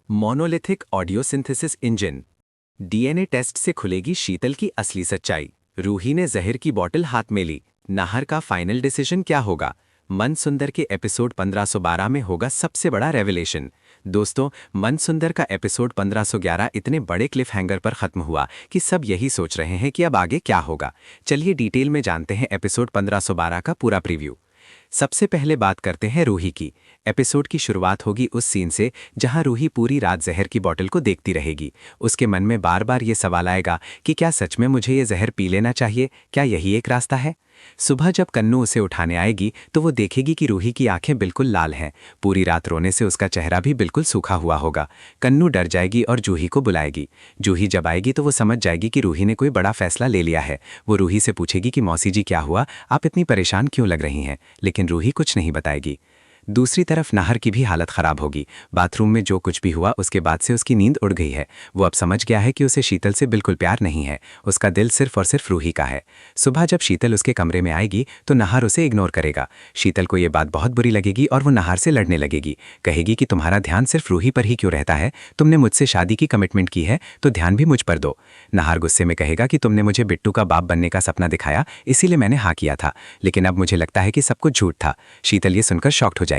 Monolithic audio synthesis engine. DNA test से खुलेगी शीतल की असली सच्चाई। रूही ने जहर की बोतल हाथ में ली। नाहर का फाइनल डिसीजन क्या होगा? मन सुंदर के एपिसोड 1512 में होगा सबसे बड़ा रेवलेशन। दोस्तों, मन सुंदर का एपिसोड 1511 इतने बड़े क्लिफ हैंगर पर खत्म हुआ कि सब यही सोच रहे हैं कि अब आगे क्या होगा। चलिए डिटेल में जानते हैं एपिसोड 1512 का पूरा प्रीव्यू। सबसे पहले बात करते हैं रूही की। एपिसोड की शुरुआत होगी उस सीन से जहां रूही पूरी रात जहर की बोतल को देखती रहेगी। उसके मन में बार बार ये सवाल आएगा कि क्या सच में मुझे ये जहर पी लेना चाहिए? क्या यही एक रास्ता है? सुबह जब कन्नू उसे उठाने आएगी तो वो देखेगी कि रूही की आंखें बिल्कुल लाल हैं। पूरी रात रोने से उसका चेहरा भी बिल्कुल सूखा हुआ होगा। कन्नू डर जाएगी और जूही को बुलाएगी। जूही जब आएगी तो वो समझ जाएगी कि रूही ने कोई बड़ा फैसला ले लिया है। वो रूही से पूछेगी कि मौसी जी क्या हुआ, आप इतनी परेशान क्यों लग रही हैं? लेकिन रूही कुछ नहीं बताएगी। दूसरी तरफ नाहर की भी हालत खराब होगी। बाथरूम में जो कुछ भी हुआ उसके बाद से उसकी नींद उड़ गई है। वो अब समझ गया है कि उसे शीतल से बिल्कुल प्यार नहीं है। उसका दिल सिर्फ और सिर्फ रूही का है। सुबह जब शीतल उसके कमरे में आएगी तो नाहर उसे इग्नोर करेगा। शीतल को ये बात बहुत बुरी लगेगी और वो नाहर से लड़ने लगेगी। कहेगी कि तुम्हारा ध्यान सिर्फ रूही पर ही क्यों रहता है? तुमने मुझसे शादी की कमिटमेंट की है तो ध्यान भी मुझ पर दो। नाहर गुस्से में कहेगा कि तुमने मुझे बिट्टू का बाप बनने का सपना दिखाया, इसीलिए मैंने हाँ किया था, लेकिन अब मुझे लगता है कि सब कुछ झूठ था। शीतल ये सुनकर शॉक्ड हो जाएगी।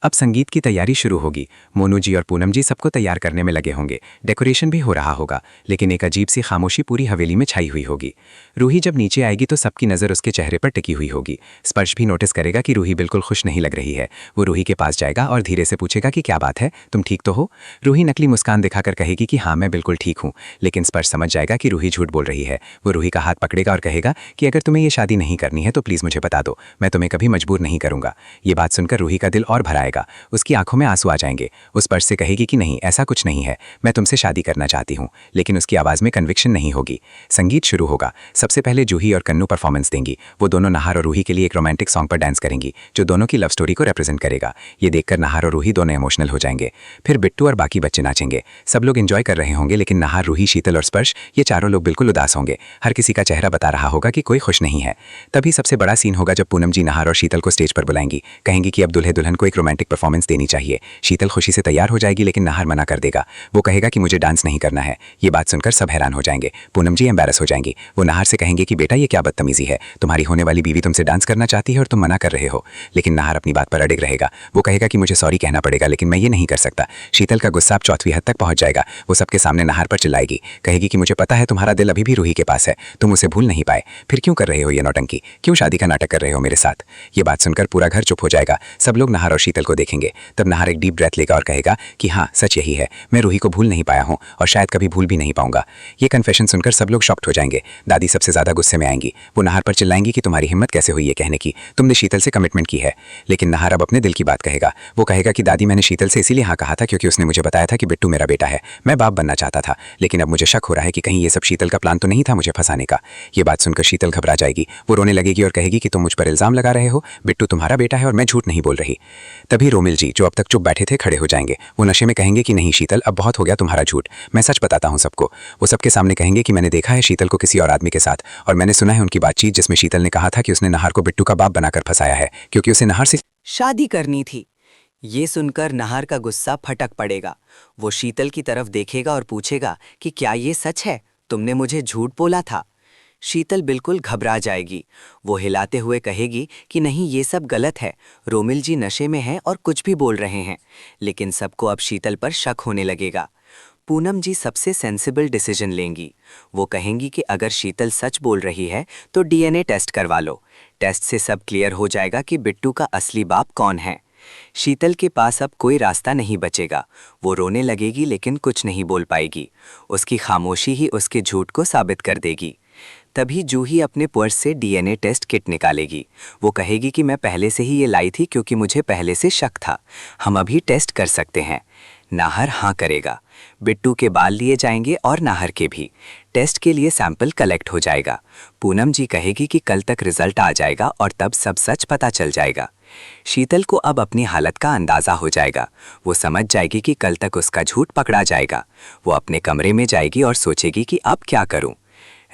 अब संगीत की तैयारी शुरू होगी। मोनू जी और पूनम जी सबको तैयार करने में लगे होंगे। डेकोरेशन भी हो रहा होगा, लेकिन एक अजीब सी खामोशी पूरी हवेली में छाई हुई होगी। रूही जब नीचे आएगी तो सबकी नज़र उसके चेहरे पर टिकी हुई होगी। स्पर्श भी नोटिस करेगा कि रूही बिल्कुल खुश नहीं लग रही है। वो रूही के पास जाएगा और धीरे से पूछेगा कि क्या बात है, तुम ठीक तो हो? रूही नकली मुस्कान दिखाकर कहेगी कि हाँ मैं बिल्कुल ठीक हूँ, लेकिन स्पर्श समझ जाएगा कि रूही झूठ बोल रही है। वो रूही का हाथ पकड़ेगा और कहेगा कि अगर तुम्हें ये शादी नहीं करनी है तो प्लीज़ मुझे बता दो, मैं तुम्हें कभी मजबूर नहीं करूंगा। ये बात सुनकर रूही का दिल और भर आएगा। उसकी आंखों में आंसू आ जाएंगे। उस स्पर्श से कहेगी कि नहीं, ऐसा कुछ नहीं है, मैं तुमसे शादी करना चाहती हूँ, लेकिन उसकी आवाज़ में कन्विक्शन नहीं होगी। संगीत शुरू होगा। सबसे पहले जूही और कन्नू परफॉर्मेंस देंगी। वो दोनों नाहर और रूही के लिए एक रोमांटिक सॉन्ग पर डांस करेंगी जो दोनों की लव स्टोरी को रिप्रेजेंट करेगा। ये देखकर नाहर और रूही दोनों इमोशनल हो जाएंगे। फिर बिट्टू और बाकी बच्चे नाचेंगे। सब लोग एंजॉय कर रहे होंगे, लेकिन नाहर, रूही, शीतल और स्पर्श, ये चारों लोग बिल्कुल उदास होंगे। हर किसी का चेहरा बता रहा होगा कि कोई खुश नहीं है। तभी सबसे बड़ा सीन होगा जब पूनम जी नाहर और शीतल को स्टेज पर बुलाएंगी। कहेंगी कि अब दूल्हे दुल्हन को एक रोमांटिक परफॉर्मेंस देनी चाहिए। शीतल खुशी से तैयार हो जाएगी, लेकिन नाहर मना कर देगा। वो कहेगा कि मुझे डांस नहीं करना है। ये बात सुनकर सब हैरान हो जाएंगे। पूनम जी एम्बैरस हो जाएंगी। वो नाहर से कहेंगे कि बेटा ये क्या बदतमीजी है, तुम्हारी होने वाली बीवी तुमसे डांस करना चाहती है और तुम मना कर रहे हो। लेकिन नाहर अपनी बात पर अड़िग रहेगा। वो कहेगा कि मुझे सॉरी कहना पड़ेगा, लेकिन मैं ये नहीं कर सकता। शीतल का गुस्सा अब चौथी हद तक पहुंच जाएगा। वो सबके सामने नाहर पर चिल्लाएगी। कहेगी कि मुझे पता है तुम्हारा दिल अभी भी रूही के पास है, तुम उसे भूल नहीं पाए, फिर क्यों कर रहे हो ये नौटंकी, क्यों शादी का नाटक कर रहे हो मेरे साथ? ये बात सुनकर पूरा घर चुप हो जाएगा। सब लोग नाहर और शीतल को देखेंगे। तब नाहर एक डीप ब्रेथ लेगा और कहेगा कि हाँ, सच यही है, मैं रूही को भूल नहीं पाया हूँ और शायद कभी भूल भी नहीं पाऊंगा। ये कन्फेशन सुनकर सब लोग शॉक्ड हो जाएंगे। दादी सबसे ज्यादा गुस्से में आएंगी। वो नाहर पर चिल्लाएंगी कि तुम्हारी हिम्मत कैसे हुई ये कहने की, तुमने शीतल से कमिटमेंट की है। लेकिन नाहर अब अपने दिल की बात कहेगा। वो कहेगा कि दादी, मैंने शीतल से इसीलिए हाँ कहा था क्योंकि उसने मुझे बताया था कि बिट्टू मेरा बेटा है, मैं बाप बनना चाहता था, लेकिन अब मुझे शक हो रहा है कि कहीं ये सब शीतल का प्लान तो नहीं था मुझे फंसाने का। ये बात सुनकर शीतल घबरा जाएगी। वो रोने लगेगी और कहेगी कि तुम मुझ पर इल्जाम लगा रहे हो, बिट्टू तुम्हारा बेटा है और मैं झूठ नहीं बोल रही। तभी रोमिल जी, जो अब तक चुप बैठे थे, खड़े हो जाएंगे। वो नशे में कहेंगे कि नहीं शीतल, अब बहुत हो गया तुम्हारा झूठ, मैं सच बताता हूँ सबको। वो सबके सामने कहेंगे कि मैंने देखा है शीतल को किसी और आदमी के साथ, और मैंने सुना है उनकी बातचीत जिसमें शीतल ने कहा था कि उसने नाहर को बिट्टू का बाप बनाकर फंसाया है क्योंकि उसे नाहर से शादी करनी थी। ये सुनकर नाहर का गुस्सा फटक पड़ेगा। वो शीतल की तरफ देखेगा और पूछेगा कि क्या ये सच है, तुमने मुझे झूठ बोला था? शीतल बिल्कुल घबरा जाएगी। वो हिलाते हुए कहेगी कि नहीं, ये सब गलत है, रोमिल जी नशे में हैं और कुछ भी बोल रहे हैं। लेकिन सबको अब शीतल पर शक होने लगेगा। पूनम जी सबसे सेंसिबल डिसीजन लेंगी। वो कहेंगी कि अगर शीतल सच बोल रही है तो डीएनए टेस्ट करवा लो। टेस्ट से सब क्लियर हो जाएगा कि बिट्टू का असली बाप कौन है। शीतल के पास अब कोई रास्ता नहीं बचेगा। वो रोने लगेगी लेकिन कुछ नहीं बोल पाएगी। उसकी खामोशी ही उसके झूठ को साबित कर देगी। तभी जूही अपने पर्स से डीएनए टेस्ट किट निकालेगी। वो कहेगी कि मैं पहले से ही ये लाई थी क्योंकि मुझे पहले से शक था, हम अभी टेस्ट कर सकते हैं। नाहर हाँ करेगा। बिट्टू के बाल लिए जाएंगे और नाहर के भी। टेस्ट के लिए सैंपल कलेक्ट हो जाएगा। पूनम जी कहेगी कि कल तक रिजल्ट आ जाएगा और तब सब सच पता चल जाएगा। शीतल को अब अपनी हालत का अंदाजा हो जाएगा। वो समझ जाएगी कि कल तक उसका झूठ पकड़ा जाएगा। वो अपने कमरे में जाएगी और सोचेगी कि अब क्या करूं।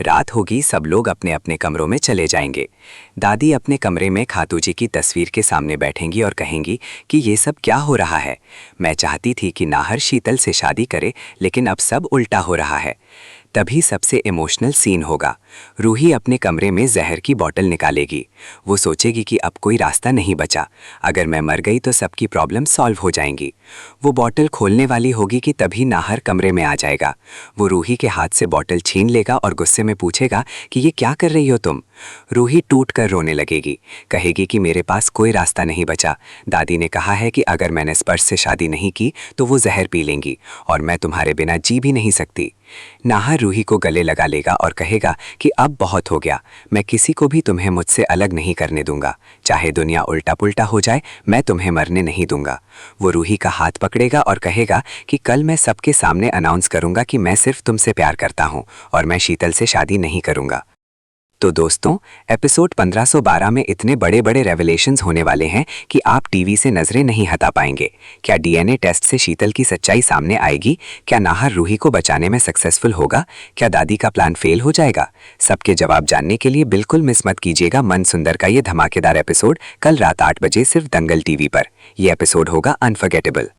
रात होगी, सब लोग अपने अपने कमरों में चले जाएंगे। दादी अपने कमरे में खातू जी की तस्वीर के सामने बैठेंगी और कहेंगी कि ये सब क्या हो रहा है। मैं चाहती थी कि नाहर शीतल से शादी करे, लेकिन अब सब उल्टा हो रहा है। तभी सबसे इमोशनल सीन होगा। रूही अपने कमरे में जहर की बोतल निकालेगी। वो सोचेगी कि अब कोई रास्ता नहीं बचा, अगर मैं मर गई तो सबकी प्रॉब्लम सॉल्व हो जाएंगी। वो बोतल खोलने वाली होगी कि तभी नाहर कमरे में आ जाएगा। वो रूही के हाथ से बोतल छीन लेगा और गुस्से में पूछेगा कि ये क्या कर रही हो तुम। रूही टूट कर रोने लगेगी, कहेगी कि मेरे पास कोई रास्ता नहीं बचा। दादी ने कहा है कि अगर मैंने स्पर्श से शादी नहीं की तो वो जहर पी लेंगी और मैं तुम्हारे बिना जी भी नहीं सकती। नाहर रूही को गले लगा लेगा और कहेगा कि अब बहुत हो गया, मैं किसी को भी तुम्हें मुझसे अलग नहीं करने दूंगा। चाहे दुनिया उल्टा पुल्टा हो जाए, मैं तुम्हें मरने नहीं दूंगा। वो रूही का हाथ पकड़ेगा और कहेगा कि कल मैं सबके सामने अनाउंस करूंगा कि मैं सिर्फ तुमसे प्यार करता हूं और मैं शीतल से शादी नहीं करूंगा। तो दोस्तों, एपिसोड 1512 में इतने बड़े बड़े रेवलेशंस होने वाले हैं कि आप टीवी से नजरें नहीं हटा पाएंगे। क्या डीएनए टेस्ट से शीतल की सच्चाई सामने आएगी? क्या नाहर रूही को बचाने में सक्सेसफुल होगा? क्या दादी का प्लान फेल हो जाएगा? सबके जवाब जानने के लिए बिल्कुल मिस मत कीजिएगा मन सुंदर का ये धमाकेदार एपिसोड कल रात 8 बजे सिर्फ दंगल टीवी पर। यह एपिसोड होगा अनफर्गेटेबल।